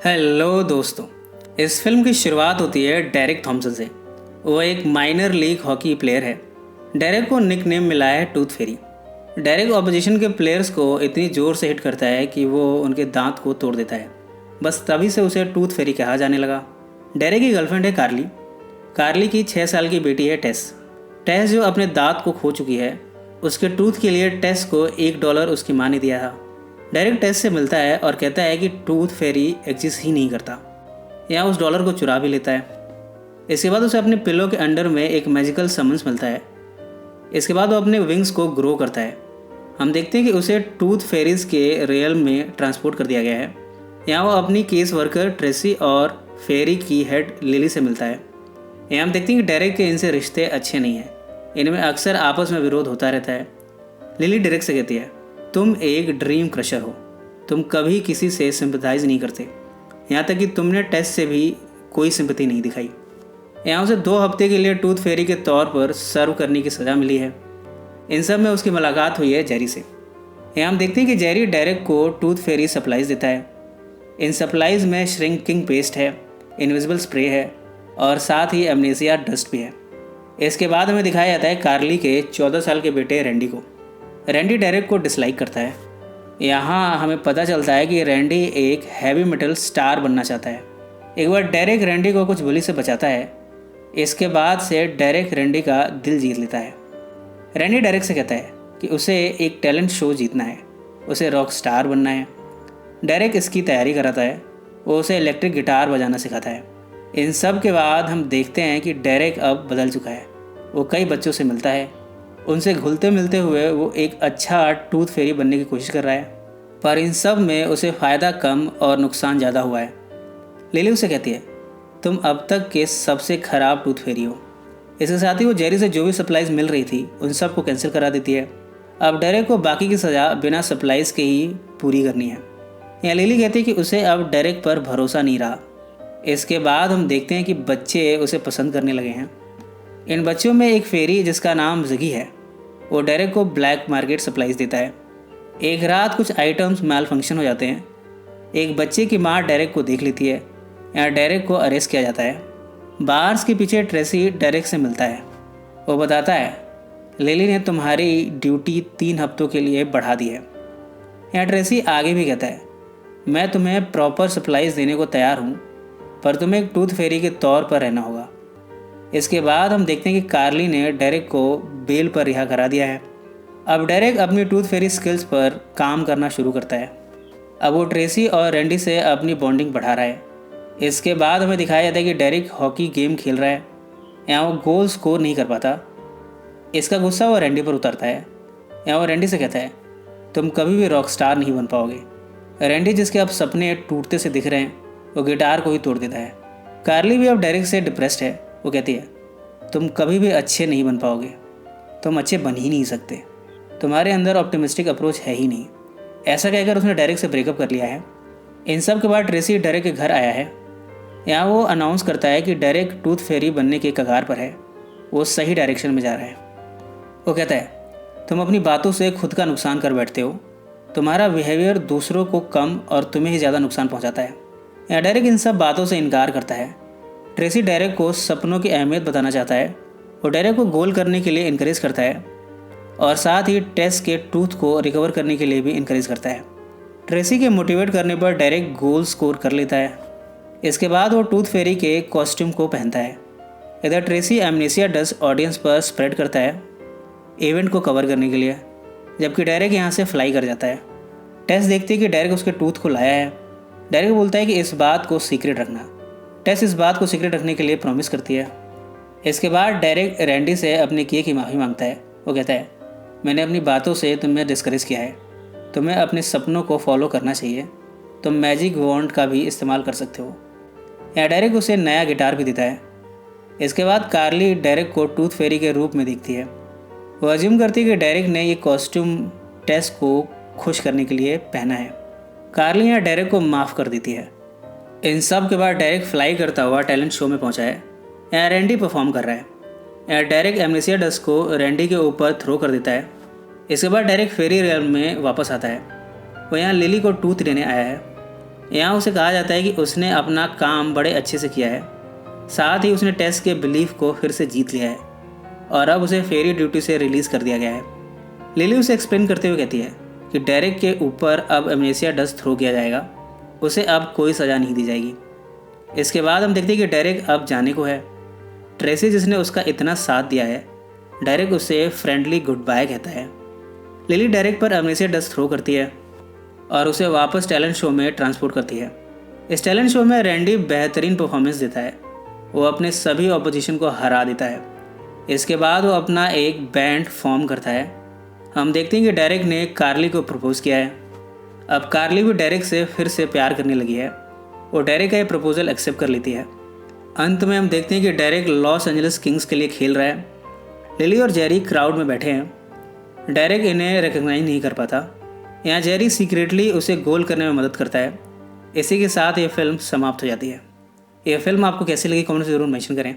Hello दोस्तों। इस film की शुरुआत होती है डेरेक थॉमसन से। वो एक माइनर लीग हॉकी प्लेयर है। डेरेक को निक नेम मिला है टूथ फेरी। डेरेक ऑपोजिशन के प्लेयर्स को इतनी ज़ोर से हिट करता है कि वो उनके दांत को तोड़ देता है। बस तभी से उसे टूथ फेरी कहा जाने लगा। डेरेक की गर्लफ्रेंड है कार्ली। कार्ली की 6 साल की बेटी है टेस। टेस जो अपने दांत को खो चुकी है, उसके टूथ के लिए टेस को $1 उसकी माँ ने दिया था। डेरेक टेस से मिलता है और कहता है कि टूथ फेरी एग्जिस्ट ही नहीं करता, या उस डॉलर को चुरा भी लेता है। इसके बाद उसे अपने पिलो के अंडर में एक मैजिकल समन्स मिलता है। इसके बाद वो अपने विंग्स को ग्रो करता है। हम देखते हैं कि उसे टूथ फेरीज के रियल में ट्रांसपोर्ट कर दिया गया है। यहाँ वो अपनी केस वर्कर ट्रेसी और फेरी की हेड लिली से मिलता है। यहाँ हम देखते हैं कि डेरेक के इनसे रिश्ते अच्छे नहीं हैं। इनमें अक्सर आपस में विरोध होता रहता है। लिली डेरेक से कहती है, तुम एक ड्रीम क्रशर हो, तुम कभी किसी से सिंपथाइज नहीं करते, यहाँ तक कि तुमने टेस्ट से भी कोई सिंपैथी नहीं दिखाई। यहाँ उसे 2 हफ्ते के लिए टूथ फेरी के तौर पर सर्व करने की सज़ा मिली है। इन सब में उसकी मुलाकात हुई है जेरी से। यहाँ हम देखते हैं कि जेरी डेरेक को टूथ फेरी सप्लाईज देता है। इन सप्लाईज में श्रिंकिंग पेस्ट है, इनविजिबल स्प्रे है और साथ ही एमनेसिया डस्ट भी है। इसके बाद हमें दिखाया जाता है कार्ली के 14 साल के बेटे रैंडी को। रैंडी डेरेक को डिसलाइक करता है। यहाँ हमें पता चलता है कि रैंडी एक हैवी मेटल स्टार बनना चाहता है। एक बार डेरेक रैंडी को कुछ बुली से बचाता है। इसके बाद से डेरेक रैंडी का दिल जीत लेता है। रैंडी डेरेक से कहता है कि उसे एक टैलेंट शो जीतना है, उसे रॉक स्टार बनना है। डेरेक इसकी तैयारी कराता है। वो उसे इलेक्ट्रिक गिटार बजाना सिखाता है। इन सब के बाद हम देखते हैं कि डेरेक अब बदल चुका है। वो कई बच्चों से मिलता है। उनसे घुलते मिलते हुए वो एक अच्छा टूथ फेरी बनने की कोशिश कर रहा है, पर इन सब में उसे फ़ायदा कम और नुकसान ज़्यादा हुआ है। लिली उसे कहती है, तुम अब तक के सबसे ख़राब टूथ फेरी हो। इसके साथ ही वो जेरी से जो भी सप्लाईज मिल रही थी उन सब को कैंसिल करा देती है। अब डेरेक को बाकी की सज़ा बिना सप्लाईज़ के ही पूरी करनी है। यहाँ लिली कहती है कि उसे अब डेरेक पर भरोसा नहीं रहा। इसके बाद हम देखते हैं कि बच्चे उसे पसंद करने लगे हैं। इन बच्चों में एक फेरी जिसका नाम ज़गी है, वो डेरेक को ब्लैक मार्केट सप्लाईज देता है। एक रात कुछ आइटम्स मैल फंक्शन हो जाते हैं। एक बच्चे की माँ डेरेक को देख लेती है। यहाँ डेरेक को अरेस्ट किया जाता है। बार्स के पीछे ट्रेसी डेरेक से मिलता है। वो बताता है, लिली ने तुम्हारी ड्यूटी 3 हफ्तों के लिए बढ़ा दी है। यहाँ ट्रेसी आगे भी कहता है, मैं तुम्हें प्रॉपर सप्लाईज देने को तैयार हूँ, पर तुम्हें एक टूथ फेरी के तौर पर रहना होगा। इसके बाद हम देखते हैं कि कार्ली ने डेरेक को बेल पर रिहा करा दिया है। अब डेरेक अपनी टूथ फेरी स्किल्स पर काम करना शुरू करता है। अब वो ट्रेसी और रैंडी से अपनी बॉन्डिंग बढ़ा रहा है। इसके बाद हमें दिखाया जाता है कि डेरेक हॉकी गेम खेल रहा है। यहाँ वो गोल स्कोर नहीं कर पाता। इसका गुस्सा वो रैंडी पर उतरता है। यहाँ वो रैंडी से कहता है, तुम कभी भी रॉक स्टार नहीं बन पाओगे। रैंडी, जिसके अब सपने टूटते से दिख रहे हैं, वो गिटार को ही तोड़ देता है। कार्ली भी अब डेरेक से डिप्रेस्ड है। वो कहती है, तुम कभी भी अच्छे नहीं बन पाओगे, तुम अच्छे बन ही नहीं सकते, तुम्हारे अंदर ऑप्टिमिस्टिक अप्रोच है ही नहीं। ऐसा कहकर उसने डेरेक से ब्रेकअप कर लिया है। इन सब के बाद ट्रेसी डेरेक के घर आया है। यहाँ वो अनाउंस करता है कि डेरेक टूथ फेरी बनने के कगार पर है, वो सही डायरेक्शन में जा रहा है। वो कहता है, तुम अपनी बातों से खुद का नुकसान कर बैठते हो, तुम्हारा बिहेवियर दूसरों को कम और तुम्हें ही ज़्यादा नुकसान पहुँचाता है। यहाँ डेरेक इन सब बातों से इनकार करता है। ट्रेसी डेरेक को सपनों की अहमियत बताना चाहता है। वो डेरेक को गोल करने के लिए इनकरेज करता है और साथ ही टेस के टूथ को रिकवर करने के लिए भी इनकरेज करता है। ट्रेसी के मोटिवेट करने पर डेरेक गोल स्कोर कर लेता है। इसके बाद वो टूथ फेरी के कॉस्ट्यूम को पहनता है। इधर ट्रेसी एमनेसिया डस्ट ऑडियंस पर स्प्रेड करता है इवेंट को कवर करने के लिए, जबकि डेरेक यहाँ से फ्लाई कर जाता है। टेस देखती है कि डेरेक उसके टूथ को लाया है। डेरेक बोलता है कि इस बात को सीक्रेट रखना। टेस इस बात को सीक्रेट रखने के लिए प्रॉमिस करती है। इसके बाद डेरेक रैंडी से अपने किए की माफ़ी मांगता है। वो कहता है, मैंने अपनी बातों से तुम्हें डिस्करेज किया है, तुम्हें अपने सपनों को फॉलो करना चाहिए, तुम मैजिक वॉन्ड का भी इस्तेमाल कर सकते हो। या डेरेक उसे नया गिटार भी देता है। इसके बाद कार्ली डेरेक को टूथ फेरी के रूप में दिखती है। वो अज्यूम करती है कि डेरेक ने ये कॉस्ट्यूम टेस को खुश करने के लिए पहना है। कार्ली यहाँ डेरेक को माफ़ कर देती है। इन सब के बाद डेरेक फ्लाई करता हुआ टैलेंट शो में पहुंचा है। यहाँ रैंडी परफॉर्म कर रहा है। यहाँ डेरेक एमनेसिया डस्ट को रैंडी के ऊपर थ्रो कर देता है। इसके बाद डेरेक फेरी रियल में वापस आता है। वो यहाँ लिली को टूथ देने आया है। यहाँ उसे कहा जाता है कि उसने अपना काम बड़े अच्छे से किया है, साथ ही उसने टेस के बिलीफ को फिर से जीत लिया है और अब उसे फेरी ड्यूटी से रिलीज़ कर दिया गया है। लिली उसे एक्सप्लेन करते हुए कहती है कि डेरेक के ऊपर अब एमनेसिया डस्ट थ्रो किया जाएगा, उसे अब कोई सज़ा नहीं दी जाएगी। इसके बाद हम देखते हैं कि डेरेक अब जाने को है। ट्रेसी जिसने उसका इतना साथ दिया है, डेरेक उसे फ्रेंडली गुड बाय कहता है। लिली डेरेक पर एमनेसिया डस्ट थ्रो करती है और उसे वापस टैलेंट शो में ट्रांसपोर्ट करती है। इस टैलेंट शो में रैंडी बेहतरीन परफॉर्मेंस देता है, वो अपने सभी ऑपोजिशन को हरा देता है। इसके बाद वो अपना एक बैंड फॉर्म करता है। हम देखते हैं कि डेरेक ने कार्ली को प्रपोज़ किया है। अब कार्ली भी डेरेक से फिर से प्यार करने लगी है, वो डेरेक का ये प्रपोजल एक्सेप्ट कर लेती है। अंत में हम देखते हैं कि डेरेक लॉस एंजलिस किंग्स के लिए खेल रहा है। लिली और जेरी क्राउड में बैठे हैं। डेरेक इन्हें रिकग्नाइज नहीं कर पाता। यहाँ जेरी सीक्रेटली उसे गोल करने में मदद करता है। इसी के साथ ये फिल्म समाप्त हो जाती है। ये फिल्म आपको कैसी लगी कमेंट में ज़रूर मेंशन करें।